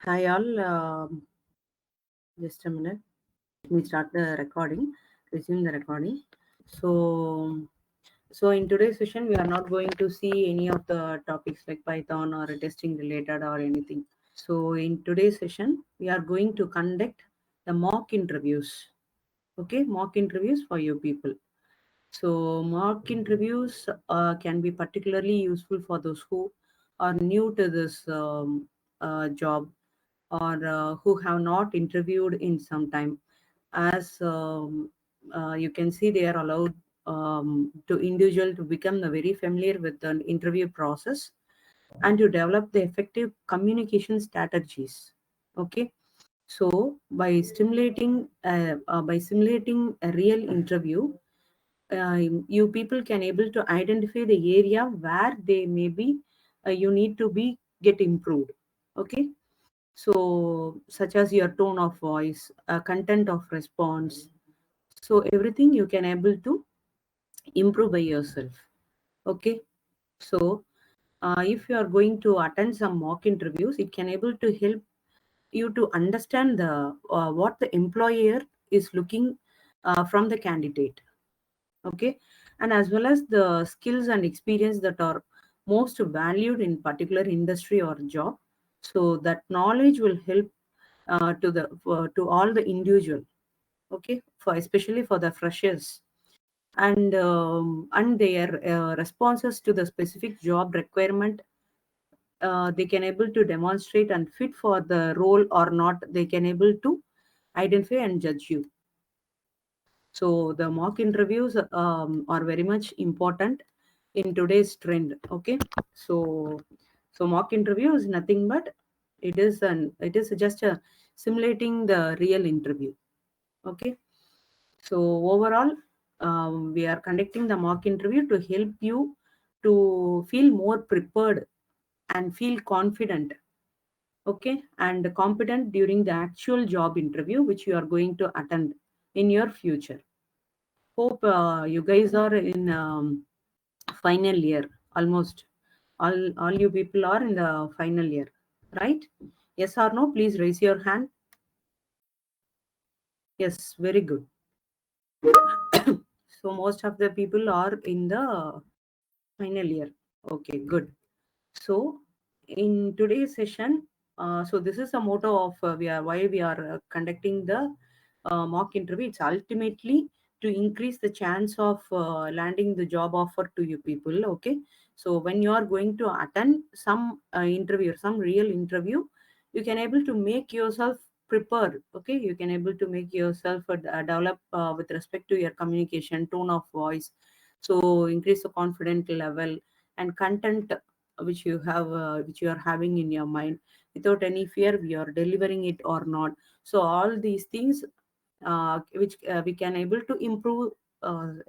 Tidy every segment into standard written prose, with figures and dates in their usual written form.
Hi all, just a minute. Let me start the recording, resume the recording. So, so in today's session, we are not going to see any of the topics like Python or testing related or anything. So in today's session, we are going to conduct the mock interviews. Okay, mock interviews for you people. So mock interviews can be particularly useful for those who are new to this job or who have not interviewed in some time. As you can see, they are allowed to individual to become very familiar with the interview process and to develop the effective communication strategies. Okay, so by simulating a real interview, you people can able to identify the area where they may be you need to be get improved. Okay, so such as your tone of voice, content of response, so everything you can able to improve by yourself. Okay, so if you are going to attend some mock interviews, it can able to help you to understand the what the employer is looking from the candidate. Okay, and as well as the skills and experience that are most valued in particular industry or job. So that knowledge will help to all the individual. Okay, for especially for the freshers and their responses to the specific job requirement, they can able to demonstrate and fit for the role or not, they can able to identify and judge you. So the mock interviews are very much important in today's trend. Okay, so mock interview is nothing but it is just a simulating the real interview. Okay, so overall, we are conducting the mock interview to help you to feel more prepared and feel confident. Okay, and competent during the actual job interview which you are going to attend in your future. Hope you guys are in final year almost. All you people are in the final year, right? Yes or no? Please raise your hand. Yes, very good. So most of the people are in the final year. Okay, good. So in today's session, so this is the motto of we are why we are conducting the mock interview. It's ultimately to increase the chance of landing the job offer to you people. Okay, so when you are going to attend some interview, some real interview, you can able to make yourself prepared. Okay, you can able to make yourself develop with respect to your communication, tone of voice. So increase the confident level and content which you are having in your mind without any fear we are delivering it or not. So all these things which we can able to improve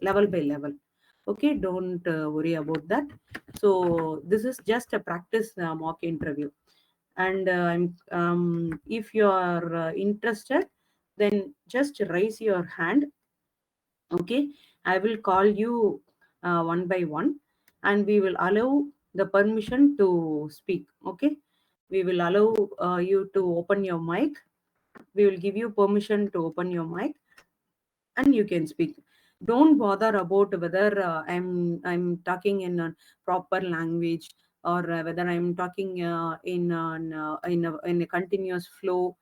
level by level. Okay, don't worry about that. So this is just a practice mock interview. And if you are interested, then just raise your hand. Okay, I will call you one by one, and we will allow the permission to speak. Okay, we will allow you to open your mic. We will give you permission to open your mic and you can speak. Don't bother about whether I'm talking in a proper language or whether I'm talking in a continuous flow.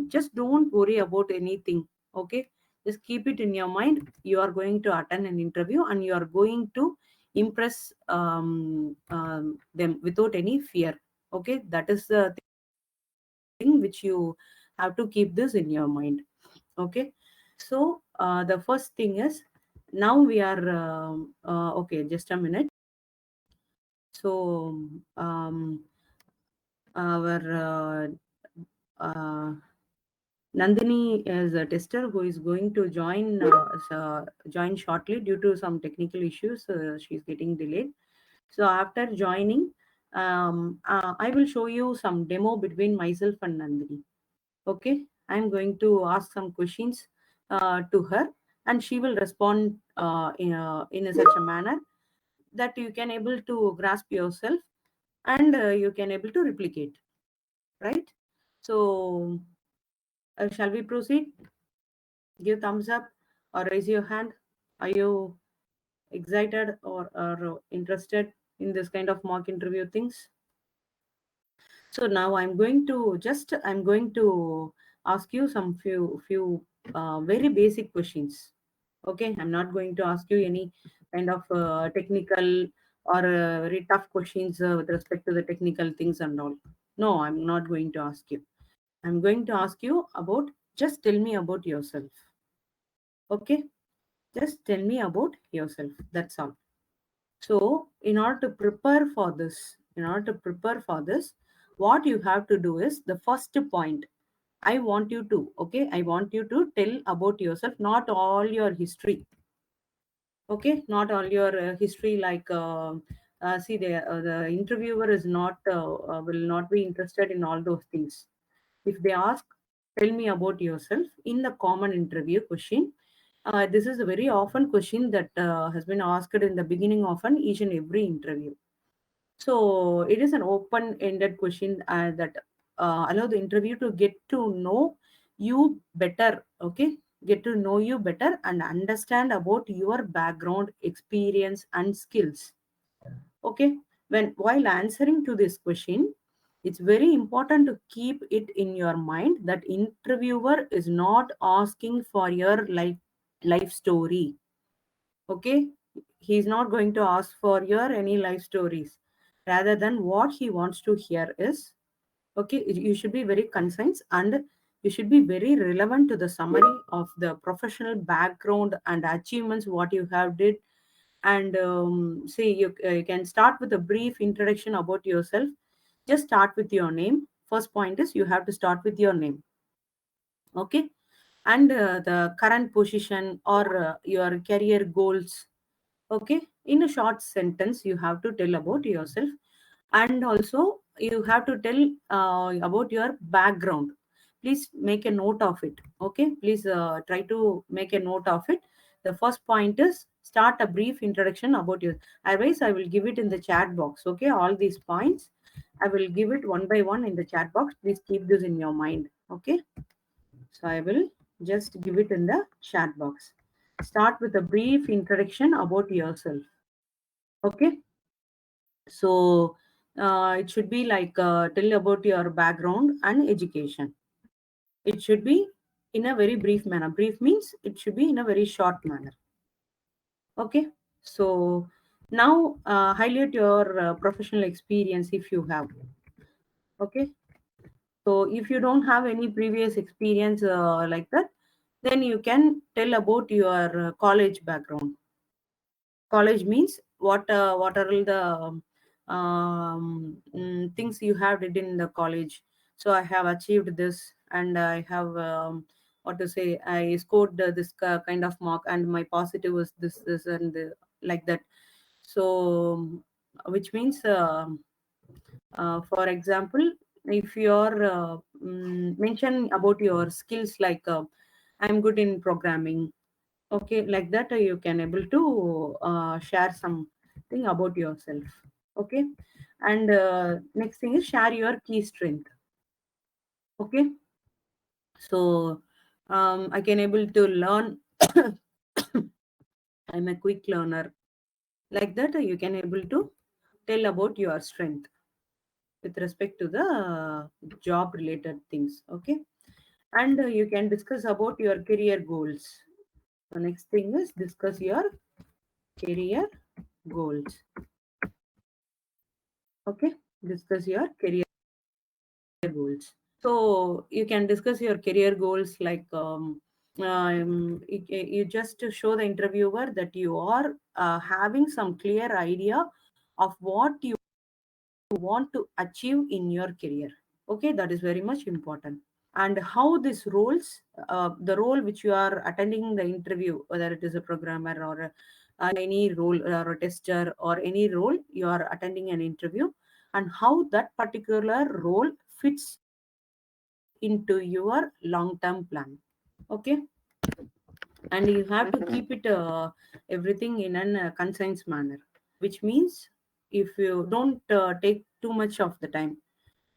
Just don't worry about anything. Okay, just keep it in your mind. You are going to attend an interview and you are going to impress them without any fear. Okay, that is the thing which you have to keep this in your mind. Okay, so the first thing is, now we are okay, just a minute. So our uh, Nandini is a tester who is going to join shortly due to some technical issues. She's getting delayed. So after joining, I will show you some demo between myself and Nandini. Okay, I'm going to ask some questions to her, and she will respond in such a manner that you can able to grasp yourself and you can able to replicate, right? So, shall we proceed? Give thumbs up or raise your hand. Are you excited or interested in this kind of mock interview things? So now I'm going to ask you some few very basic questions. Okay, I'm not going to ask you any kind of technical or very tough questions with respect to the technical things and all. No, I'm not going to ask you. I'm going to ask you about, just tell me about yourself. Okay, just tell me about yourself. That's all. So, in order to prepare for this, what you have to do is the first point. I want you to tell about yourself, not all your history. Okay, not all your history. Like, see, the interviewer is not will not be interested in all those things. If they ask, tell me about yourself in the common interview question. This is a very often question that has been asked in the beginning of each and every interview. So it is an open-ended question that allow the interview to get to know you better. Okay, get to know you better and understand about your background, experience, and skills. Okay, while answering to this question, it's very important to keep it in your mind that interviewer is not asking for your life story. Okay, he's not going to ask for your any life stories. Rather than what he wants to hear is, okay, you should be very concise and you should be very relevant to the summary of the professional background and achievements what you have did. And see, you can start with a brief introduction about yourself. Just start with your name. First point is you have to start with your name. Okay, and the current position or your career goals. Okay, in a short sentence you have to tell about yourself, and also you have to tell about your background. Please make a note of it. Okay, please try to make a note of it. The first point is start a brief introduction about you. Otherwise, I will give it in the chat box. Okay, all these points I will give it one by one in the chat box. Please keep this in your mind. Okay, so I will just give it in the chat box. Start with a brief introduction about yourself. Okay, so it should be like tell about your background and education. It should be in a very brief manner. Brief means it should be in a very short manner. Okay, so now highlight your professional experience if you have. Okay, so if you don't have any previous experience like that, then you can tell about your college background. College means what are all the things you have did in the college. So I have achieved this, and I have what to say, I scored this kind of mark, and my positive was this and like that. So which means for example, if you're mention about your skills like I'm good in programming. Okay, like that you can able to share something about yourself. Okay, and next thing is share your key strength. Okay, so I can able to learn. I'm a quick learner. Like that you can able to tell about your strength with respect to the job related things. Okay, and you can discuss about your career goals. The next thing is discuss your career goals. Okay, discuss your career goals. So you can discuss your career goals like you just to show the interviewer that you are having some clear idea of what you want to achieve in your career. Okay, that is very much important. And how this roles, the role which you are attending the interview, whether it is a programmer or any role or a tester or any role you are attending an interview, and how that particular role fits into your long term plan. Okay, and you have to keep it everything in an concise manner, which means if you don't take too much of the time,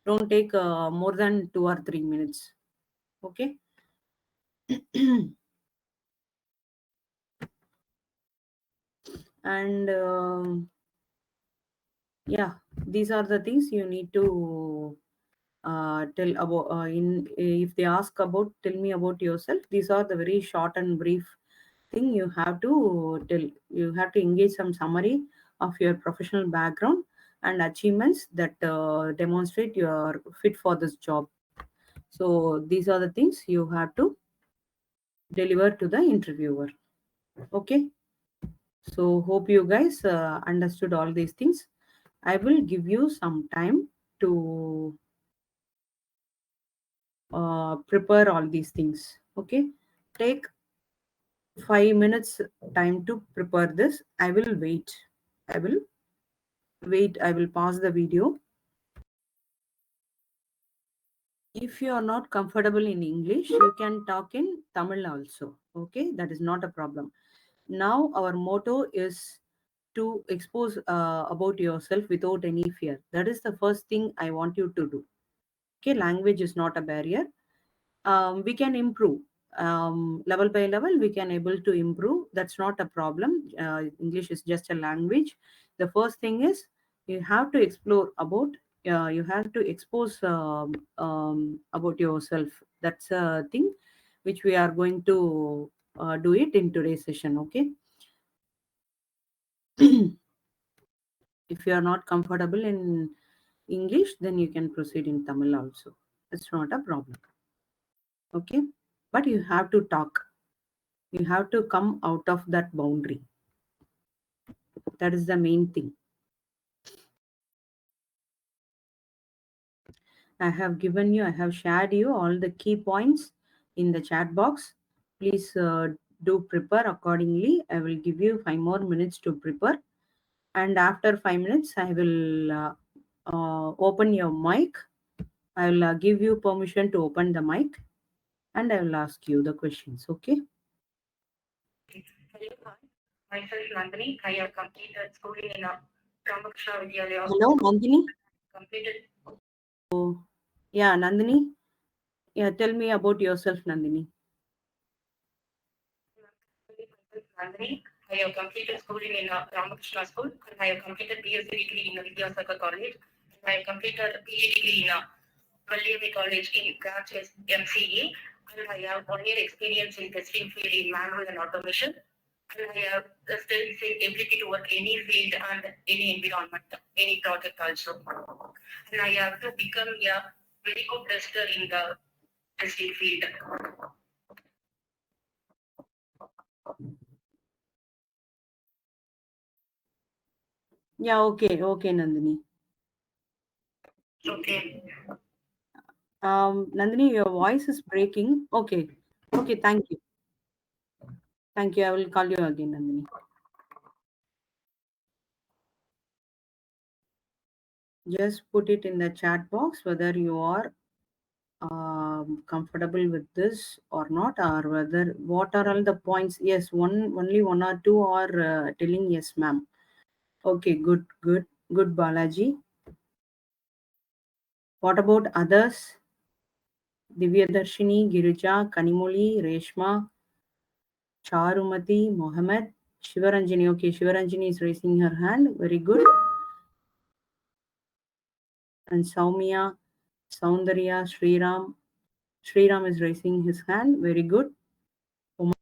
Don't take more than 2 or 3 minutes. Okay. And yeah, these are the things you need to tell about. If they ask about, tell me about yourself. These are the very short and brief thing you have to tell. You have to engage some summary of your professional background and achievements that demonstrate you are fit for this job. So these are the things you have to deliver to the interviewer. Okay. So hope you guys understood all these things. I will give you some time to prepare all these things. Okay. Take 5 minutes time to prepare this. I will wait. I will wait. I will pause the video. If you are not comfortable in English, you can talk in Tamil also. Okay. That is not a problem. Now our motto is to expose about yourself without any fear. That is the first thing I want you to do. Okay, language is not a barrier. We can improve level by level. We can able to improve. That's not a problem. English is just a language. The first thing is you have to explore about. You have to expose about yourself. That's a thing which we are going to do it in today's session. Okay. If you are not comfortable in English, then you can proceed in Tamil also. It's not a problem. Okay. But you have to talk. You have to come out of that boundary. That is the main thing. I have given you, I have shared you all the key points in the chat box. Please do prepare accordingly. I will give you 5 more minutes to prepare. And after 5 minutes, I will open your mic. I will give you permission to open the mic and I will ask you the questions. Okay. Hello, myself Nandini. I have completed schooling in Ramakrishna Vidyalaya. Hello, Nandini. Completed. Oh, yeah, Nandini. Yeah, tell me about yourself, Nandini. Nandini. I have completed schooling in Ramakrishna School. And I have completed BSc degree in Vidyasagar College. I have completed PA degree in Valliyappa College in branch MCA. And I have 1 year experience in testing field in manual and automation. And I have the skills in ability to work any field and any environment, any project also. And I have to become a very good tester in the testing field. Yeah, okay, okay, Nandini. Okay. Nandini, your voice is breaking. Okay, okay, thank you. Thank you. I will call you again, Nandini. Just put it in the chat box whether you are comfortable with this or not, or whether what are all the points. Yes, only one or two are telling yes, ma'am. Okay, good, good, good, Balaji. What about others? Divyadarshini, Girija, Kanimoli, Reshma, Charumati, Mohammed, Shivaranjani. Okay, Shivaranjani is raising her hand. Very good. And Saumya, Soundarya, Sriram. Sriram is raising his hand. Very good. Uma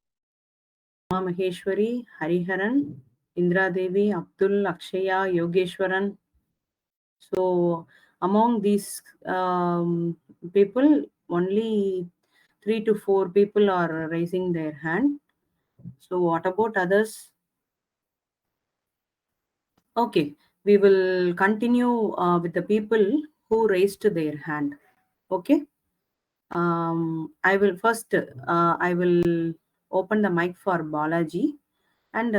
Maheshwari, Hariharan, Indra Devi, Abdul, Akshaya, Yogeshwaran. So among these people, only 3 to 4 people are raising their hand. So what about others? Okay, we will continue with the people who raised their hand. Okay. I will first, I will open the mic for Balaji and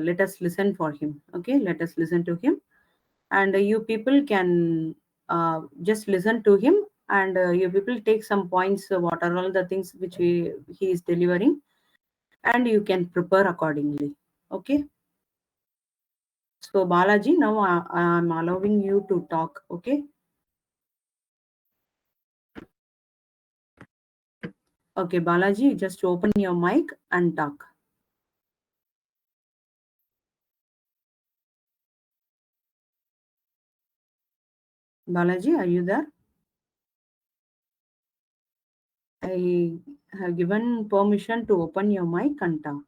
let us listen for him. Okay, let us listen to him. And you people can just listen to him and you people take some points, what are all the things which he is delivering, and you can prepare accordingly. Okay. So Balaji, now I'm allowing you to talk. Okay. Okay, Balaji, just open your mic and talk. Balaji, are you there? I have given permission to open your mic and talk.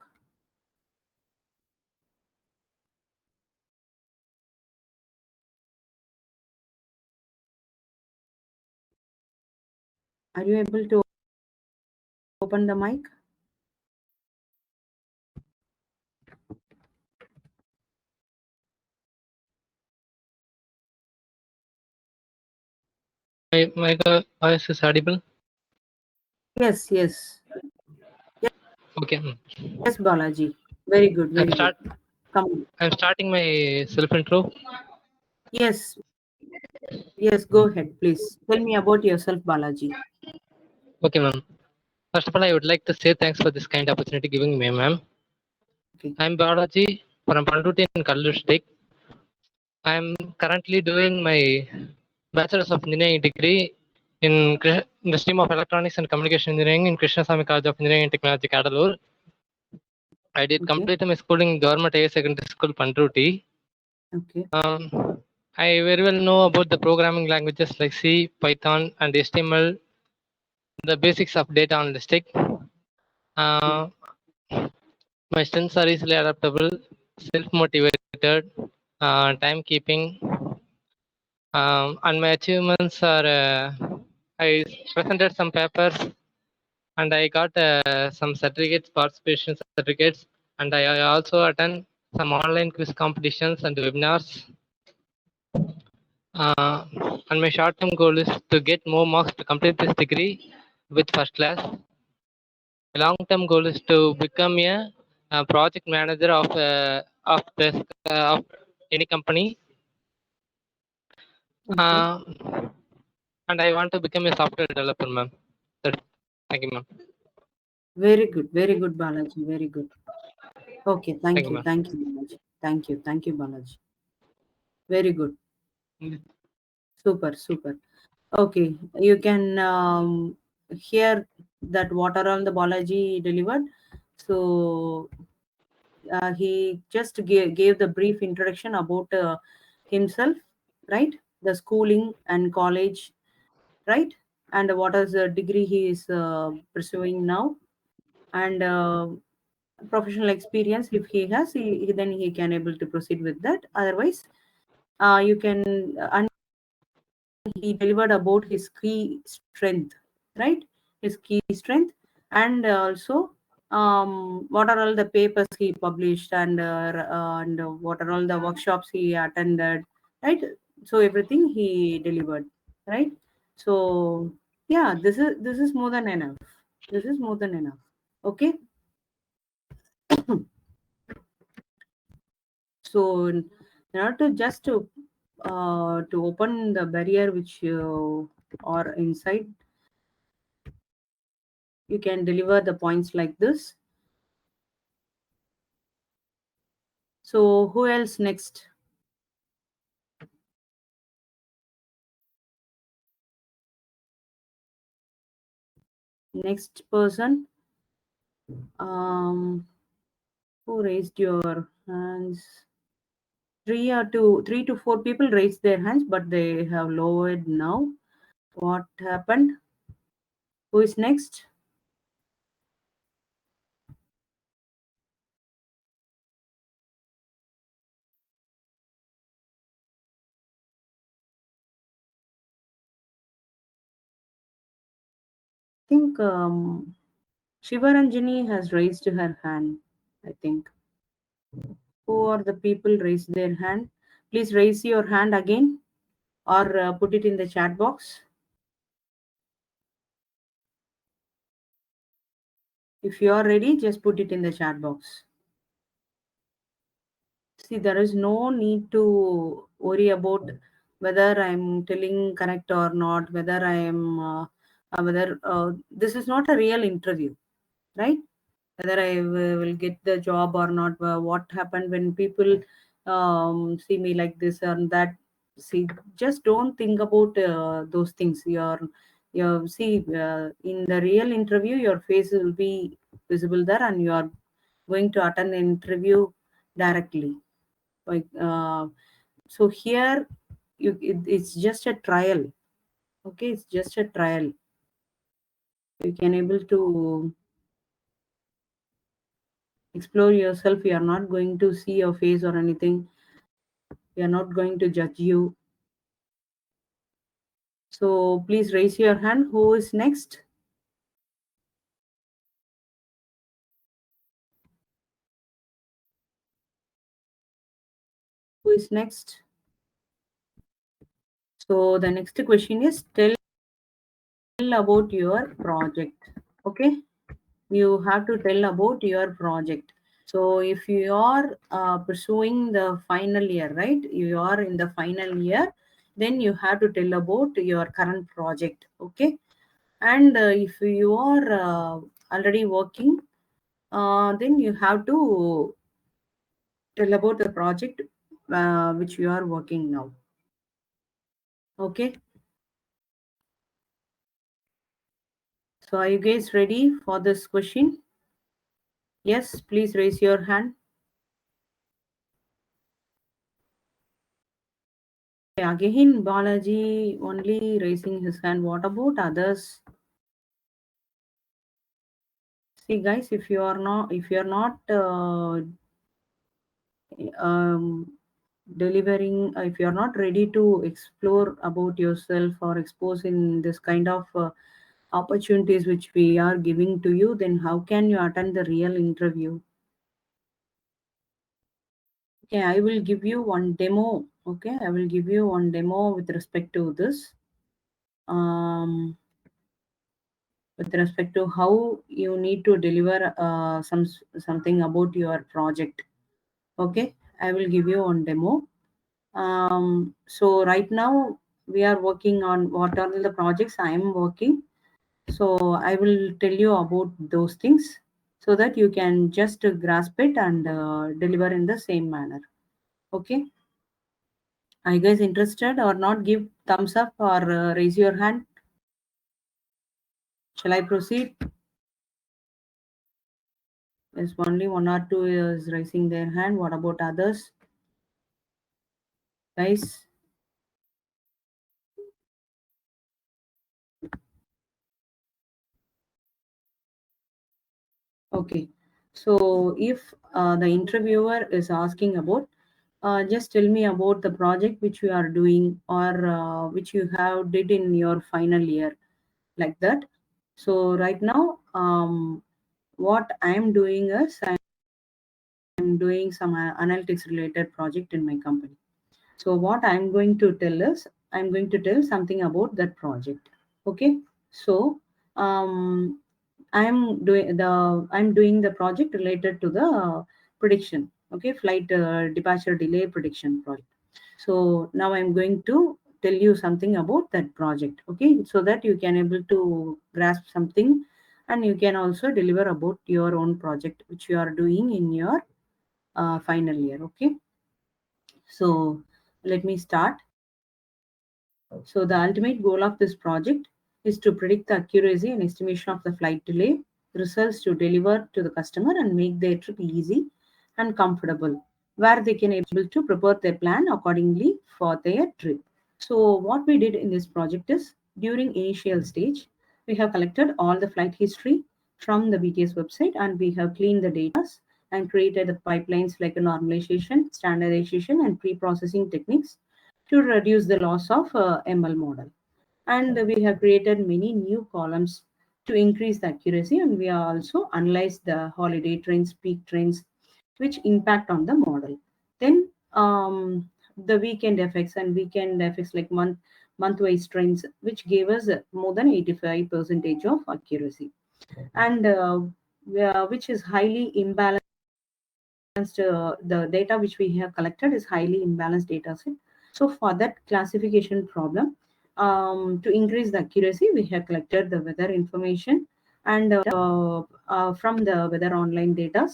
Are you able to open the mic? My voice is audible? Yes, yes. Okay. Yes, Balaji. Very good, very good. Come on. I'm starting my self-intro. Yes. Yes, go ahead, please. Tell me about yourself, Balaji. Okay, ma'am. First of all, I would like to say thanks for this kind opportunity giving me, ma'am. Okay. I'm Balaji from Panduti in Kannur district. I'm currently doing my Bachelor's of Engineering degree in the stream of Electronics and Communication Engineering in Krishnasamy College of Engineering and Technology, Kadalur. I did Okay. complete my schooling in Government Higher Secondary School, Panduti. Okay. I very well know about the programming languages like C, Python, and HTML, the basics of data analytics. My strengths are easily adaptable, self-motivated, timekeeping, and my achievements are I presented some papers and I got some certificates, participation certificates, and I also attend some online quiz competitions and webinars. And my short-term goal is to get more marks to complete this degree with first class. My long-term goal is to become a project manager of any company. Okay. And I want to become a software developer, ma'am. Thank you, ma'am. Very good, Balaji. Very good. Okay, thank you, ma'am. Balaji. Thank you, Balaji. Very good. Super, super. Okay, you can hear that what are all the Balaji delivered. So he just gave the brief introduction about himself, right? The schooling and college, right? And what is the degree he is pursuing now, and professional experience if he has, then he can able to proceed with that. Otherwise, you can and he delivered about his key strength, right? His key strength, and also what are all the papers he published, and what are all the workshops he attended, right? So everything he delivered, right? So yeah, this is more than enough. This is more than enough. Okay. So in order to just to open the barrier which you are inside, you can deliver the points like this. So who else next? Next person. Who raised your hands? Three to four people raised their hands, but they have lowered now. What happened? Who is next? I think Shivaranjani has raised her hand. I think. Who are the people raised their hand? Please raise your hand again, or put it in the chat box. If you are ready, just put it in the chat box. See, there is no need to worry about whether I'm telling correct or not, whether I am, whether this is not a real interview, right? Whether I will get the job or not. What happened when people see me like this and that? See, just don't think about those things. You see, in the real interview, your face will be visible there, and you are going to attend the interview directly. Like, so here, it's just a trial. Okay, it's just a trial. You can able to explore yourself. We are not going to see your face or anything. We are not going to judge you. So please raise your hand. Who is next? Who is next? So the next question is, tell about your project. Okay, you have to tell about your project. So if you are pursuing the final year, right? You are in the final year, then you have to tell about your current project. Okay, and if you are already working, then you have to tell about the project which you are working now. Okay, so are you guys ready for this question? Yes, please raise your hand. Again, Balaji only raising his hand. What about others? See, guys, if you are not delivering, if you are not ready to explore about yourself or expose in this kind of opportunities which we are giving to you, then how can you attend the real interview? Okay, I will give you one demo. Okay, I will give you one demo with respect to this. With respect to how you need to deliver something about your project. Okay, I will give you one demo. So right now we are working on what are the projects I am working. So I will tell you about those things so that you can just grasp it and deliver in the same manner. Okay. Are you guys interested or not? Give thumbs up or raise your hand. Shall I proceed? Yes, only one or two is raising their hand. What about others? Guys? Okay. So if the interviewer is asking about, just tell me about the project which you are doing or which you have did in your final year, like that. So right now, what I am doing is I'm doing some analytics related project in my company. So what I'm going to tell is I'm going to tell something about that project. Okay. So I'm doing the project related to the prediction. Okay, flight departure delay prediction project. So now I'm going to tell you something about that project. Okay, so that you can able to grasp something, and you can also deliver about your own project which you are doing in your final year. Okay, so let me start. So the ultimate goal of this project is to predict the accuracy and estimation of the flight delay results to deliver to the customer and make their trip easy and comfortable, where they can able to prepare their plan accordingly for their trip. So what we did in this project is, during initial stage, we have collected all the flight history from the BTS website, and we have cleaned the data and created the pipelines like a normalization, standardization, and pre-processing techniques to reduce the loss of ML model. And we have created many new columns to increase the accuracy, and we have also analyzed the holiday trends, peak trends, which impact on the model. Then the weekend effects like month-wise trends, which gave us more than 85% of accuracy, and which is highly imbalanced. The data which we have collected is highly imbalanced data set. So for that classification problem, to increase the accuracy, we have collected the weather information and from the weather online data,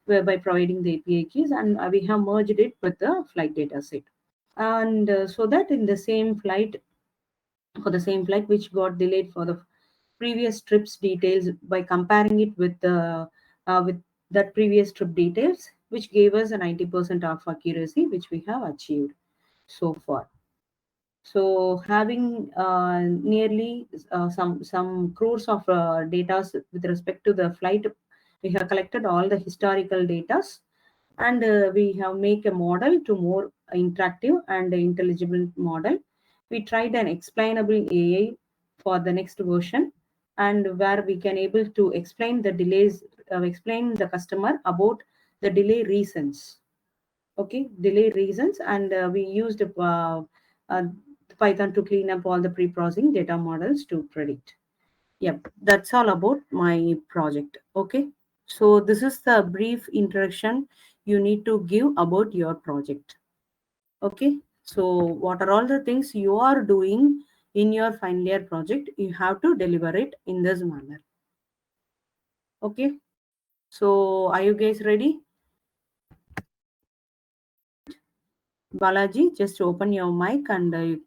whereby providing the API keys, and we have merged it with the flight data set. And so that in the same flight, for the same flight which got delayed for the previous trip's details by comparing it with that previous trip details, which gave us a 90% of accuracy, which we have achieved so far. So having nearly some crores of data with respect to the flight, we have collected all the historical data, and we have make a model to more interactive and intelligible model. We tried an explainable AI for the next version, and where we can able to explain the delays, explain the customer about the delay reasons. Okay, delay reasons, and we used uh, Python to clean up all the pre-processing data models to predict. Yep, that's all about my project. Okay, so this is the brief introduction you need to give about your project. Okay, so what are all the things you are doing in your final year project? You have to deliver it in this manner. Okay, so are you guys ready? Balaji, just open your mic and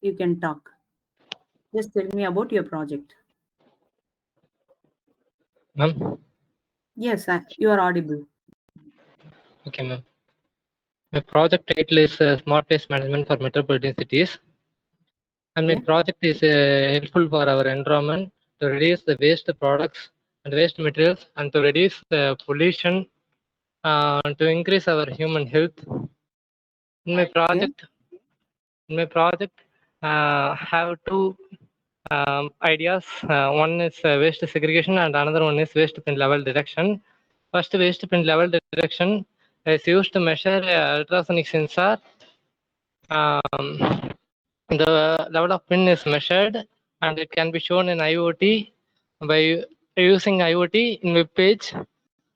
you can talk. Just tell me about your project. Ma'am? Yes, you are audible. Okay, ma'am. My project title is Smart Waste Management for Metropolitan Cities. And my Okay. project is helpful for our environment to reduce the waste products and waste materials and to reduce the pollution, to increase our human health. In my project, have two ideas. One is waste segregation and another one is waste bin level detection. First, waste bin level detection is used to measure ultrasonic sensor. The level of bin is measured and it can be shown in IoT by using IoT in web page.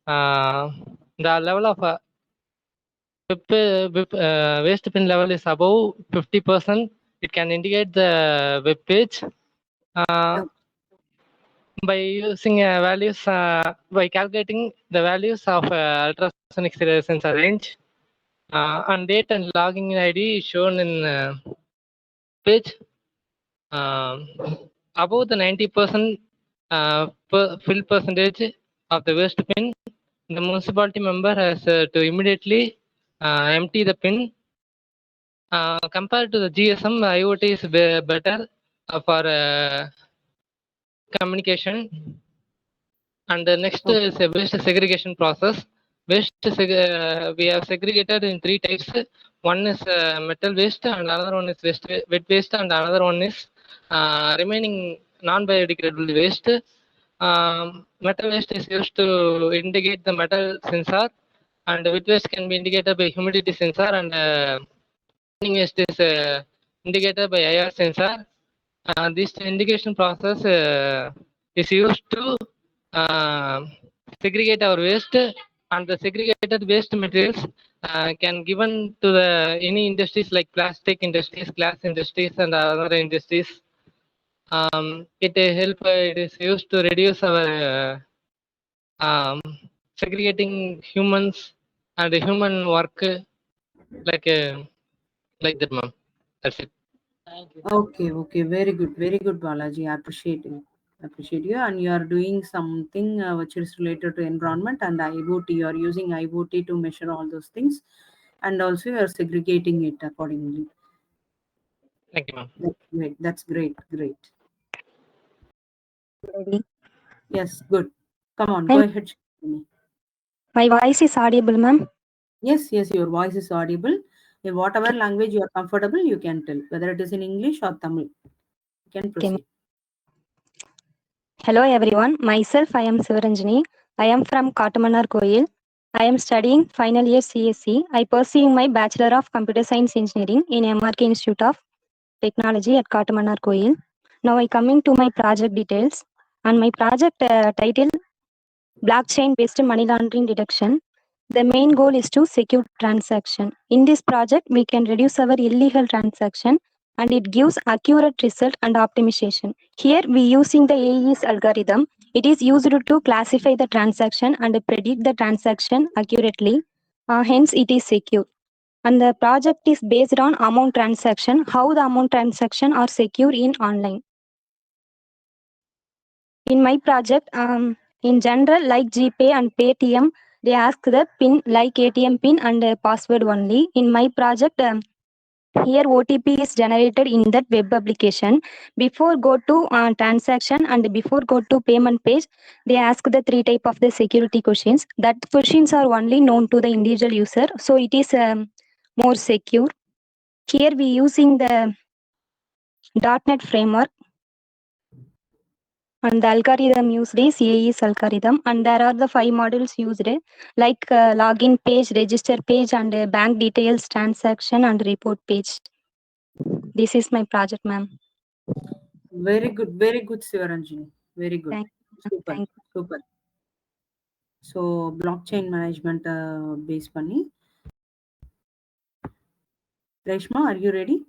The level of waste bin level is above 50%. It can indicate the web page. By using values, by calculating the values of ultrasonic sensor range, and date and login ID is shown in page. Above the 90% fill percentage of the waste bin, the municipality member has to immediately empty the bin. Compared to the GSM, IoT is better for communication. And the next is a waste segregation process. We have segregated in three types. One is metal waste, and another one is wet waste, and another one is remaining non-biodegradable waste. Metal waste is used to indicate the metal sensor, and wet waste can be indicated by humidity sensor, and remaining waste is indicated by IR sensor. This indication process is used to segregate our waste, and the segregated waste materials can given to the any industries like plastic industries, glass industries, and other industries. It is used to reduce our segregating humans and human work like that, ma'am. That's it. Okay, very good, Balaji. I appreciate it. Appreciate you, and you are doing something which is related to environment and IoT. You are using IoT to measure all those things, and also you are segregating it accordingly. Thank you, ma'am. That's great. Ready. Yes, good. Come on, go ahead. Shikini. My voice is audible, ma'am. Yes, your voice is audible. In whatever language you are comfortable, you can tell, whether it is in English or Tamil. You can proceed. Hello everyone, myself I am Sivaranjani. I am from Katamanar Koil. I am studying final year CSE. I pursuing my Bachelor of Computer Science Engineering in MRK Institute of Technology at Katamanar Koil. Now I coming to my project details, and my project title Blockchain Based Money Laundering Detection. The main goal is to secure transaction. In this project, we can reduce our illegal transaction and it gives accurate result and optimization. Here we using the AES algorithm. It is used to classify the transaction and predict the transaction accurately. Hence it is secure. And the project is based on amount transaction, how the amount transaction are secure in online. In my project, in general, like GPay and Paytm, they ask the PIN like ATM PIN and password only. In my project, here OTP is generated in that web application. Before go to transaction and before go to payment page, they ask the 3 type of the security questions. That questions are only known to the individual user, so it is more secure. Here we using the .NET framework, and the algorithm used is AES algorithm, and there are the 5 modules used like login page, register page, and bank details, transaction, and report page. This is my project, ma'am. Very good, Sivaranjani. Very good. Thank Super, thank super. So blockchain management base panni. Reshma, are you ready?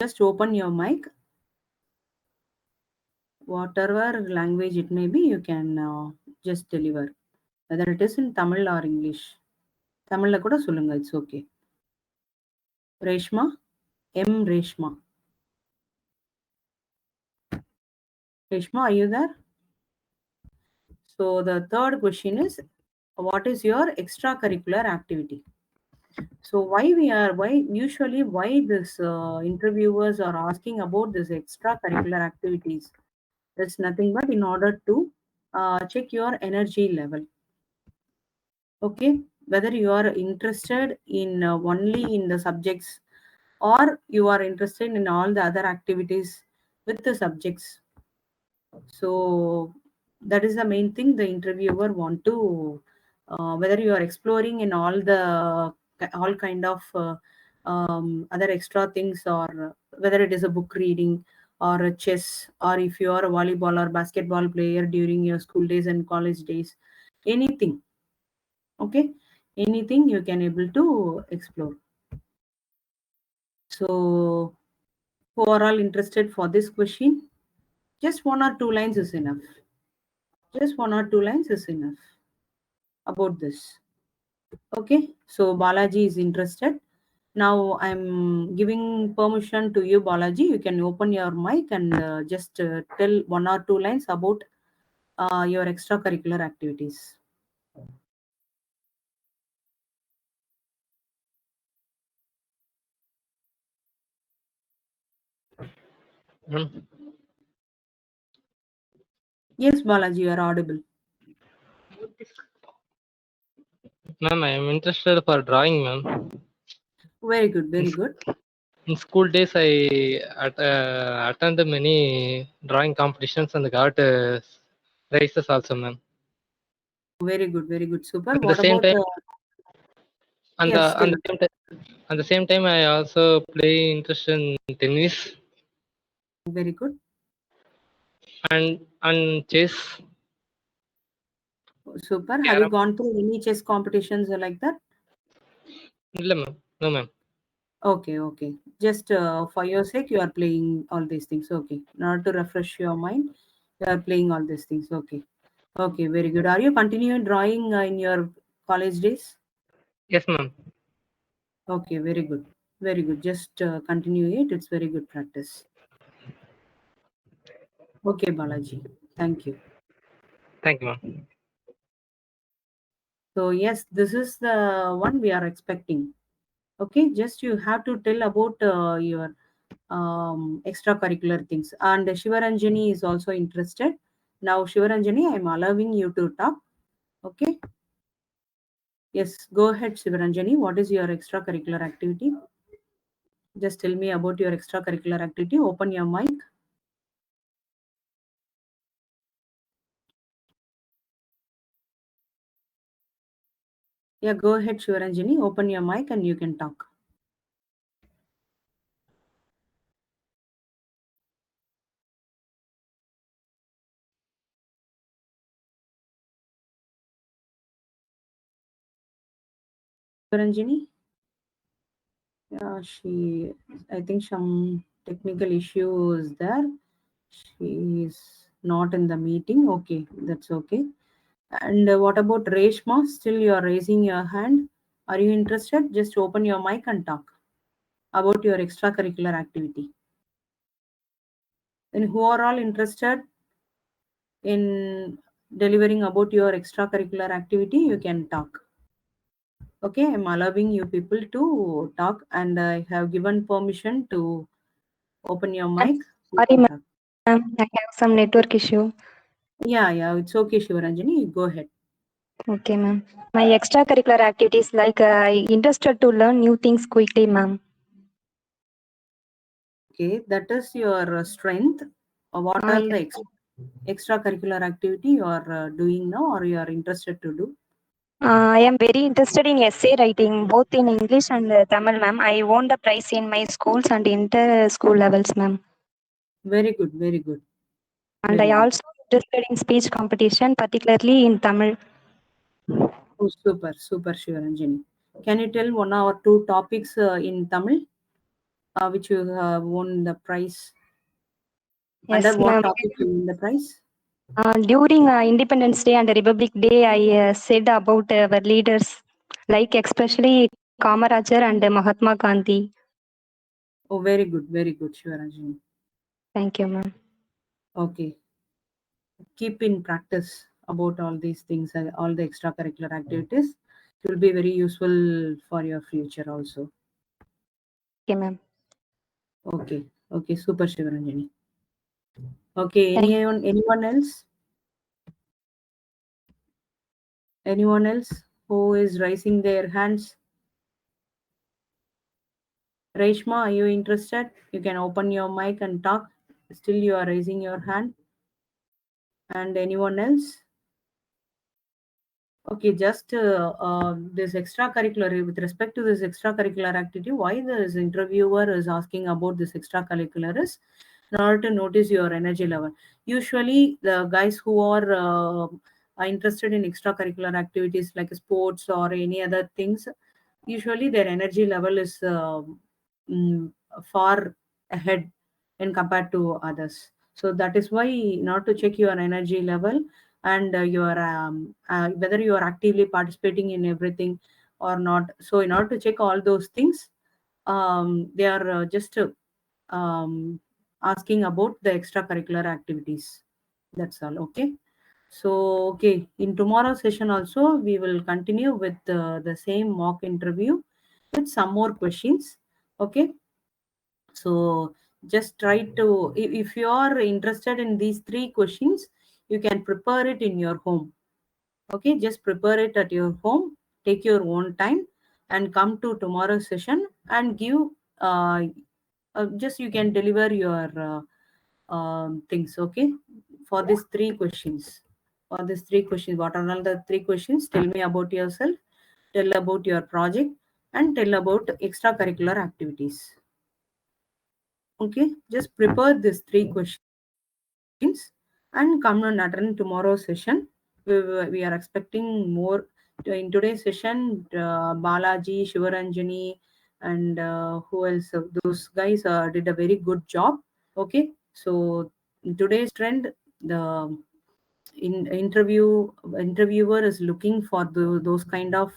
Just open your mic. Whatever language it may be, you can just deliver. Whether it is in Tamil or English. Tamil kuda solunga, it's okay. Reshma, M. Reshma. Reshma, are you there? So the third question is, what is your extracurricular activity? So why this interviewers are asking about this extracurricular activities? It's nothing but in order to check your energy level. Okay, whether you are interested in only in the subjects or you are interested in all the other activities with the subjects. So that is the main thing the interviewer want to whether you are exploring in all kind of other extra things, or whether it is a book reading or a chess, or if you are a volleyball or basketball player during your school days and college days, anything. Okay, anything you can able to explore. So who are all interested for this question? Just 1 or 2 lines is enough. Just 1 or 2 lines is enough about this. Okay, so Balaji is interested. Now I'm giving permission to you, Balaji. You can open your mic and just tell 1 or 2 lines about your extracurricular activities. Yes, Balaji, you are audible. Ma'am, I am interested for drawing, ma'am. Very good, very good. In school days, I attended many drawing competitions and got prizes also, ma'am. Very good, super. At What the same about time, yes, at the same time, I also play interest in tennis very good. and chess. Super. Have you gone through any chess competitions or like that? No, ma'am. Okay, okay. Just for your sake, you are playing all these things. Okay. Not to refresh your mind, you are playing all these things. Okay. Okay, very good. Are you continuing drawing in your college days? Yes, ma'am. Okay, very good. Very good. Just continue it. It's very good practice. Okay, Balaji. Thank you. Thank you, ma'am. So, yes, this is the one we are expecting. Okay, just you have to tell about your extracurricular things. And Shivaranjani is also interested. Now, Shivaranjani, I'm allowing you to talk. Okay. Yes, go ahead, Shivaranjani. What is your extracurricular activity? Just tell me about your extracurricular activity. Open your mic. Yeah, go ahead, Shivaranjani. Open your mic and you can talk. Shivaranjani? Yeah, I think some technical issue is there. She is not in the meeting. Okay, that's okay. And what about Reshma? Still you are raising your hand. Are you interested? Just open your mic and talk about your extracurricular activity. And who are all interested in delivering about your extracurricular activity, you can talk. Okay, I'm allowing you people to talk, and I have given permission to open your mic. You Sorry, can ma'am. talk. I have some network issue. Yeah, it's okay, Shivaranjani. Go ahead. Okay, ma'am. My extracurricular activities like I interested to learn new things quickly, ma'am. Okay, that is your strength. What are the extracurricular activity you are doing now, or you are interested to do? I am very interested in essay writing, both in English and Tamil, ma'am. I won the prize in my schools and inter school levels, ma'am. Very good, very good. And Very I good. also interested in speech competition, particularly in Tamil. Oh, super, super, Shivaranjani. Can you tell one or two topics in Tamil which you have won the prize? Under Yes, what ma'am. topic you won the prize? During Independence Day and Republic Day, I said about our leaders, like especially Kamarajar and Mahatma Gandhi. Oh, very good, Shivaranjani. Thank you, ma'am. Okay. Keep in practice about all these things, all the extracurricular activities. It will be very useful for your future also. Okay, ma'am. Okay, super, Shivaranjani. Okay, Thank anyone else? Anyone else who is raising their hands? Reshma, are you interested? You can open your mic and talk. Still, you are raising your hand. And anyone else? Okay, just this extracurricular, with respect to this extracurricular activity, why this interviewer is asking about this extracurricular is in order to notice your energy level. Usually, the guys who are interested in extracurricular activities like sports or any other things, usually their energy level is far ahead when compared to others. So that is why, not to check your energy level and your whether you are actively participating in everything or not. So in order to check all those things, they are just um, asking about the extracurricular activities. That's all. Okay. So, okay, in tomorrow's session also, we will continue with the same mock interview with some more questions. Okay. So, just try to, if you are interested in these 3 questions, you can prepare it in your home. Okay, just prepare it at your home, take your own time, and come to tomorrow's session and give, uh, just you can deliver your things. Okay, for these 3 questions. For these 3 questions, what are all the 3 questions? Tell me about yourself, tell about your project, and tell about extracurricular activities. Okay, just prepare these 3 questions and come and attend tomorrow's session. We are expecting more. In today's session, Balaji, Shivaranjani, and who else? Those guys did a very good job. Okay, so in today's trend, the interviewer is looking for those kind of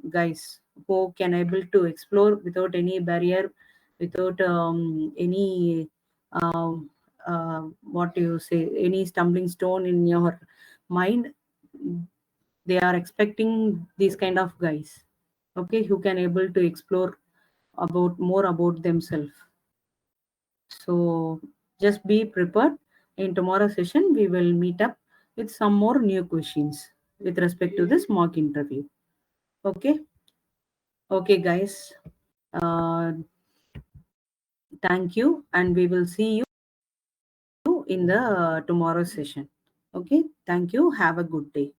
guys who can able to explore without any barrier, without any what do you say, any stumbling stone in your mind. They are expecting these kind of guys, okay, who can able to explore about more about themselves. So just be prepared. In tomorrow's session, we will meet up with some more new questions with respect to this mock interview. Okay. Okay, guys. Thank you, and we will see you in the tomorrow's session. Okay. Thank you. Have a good day.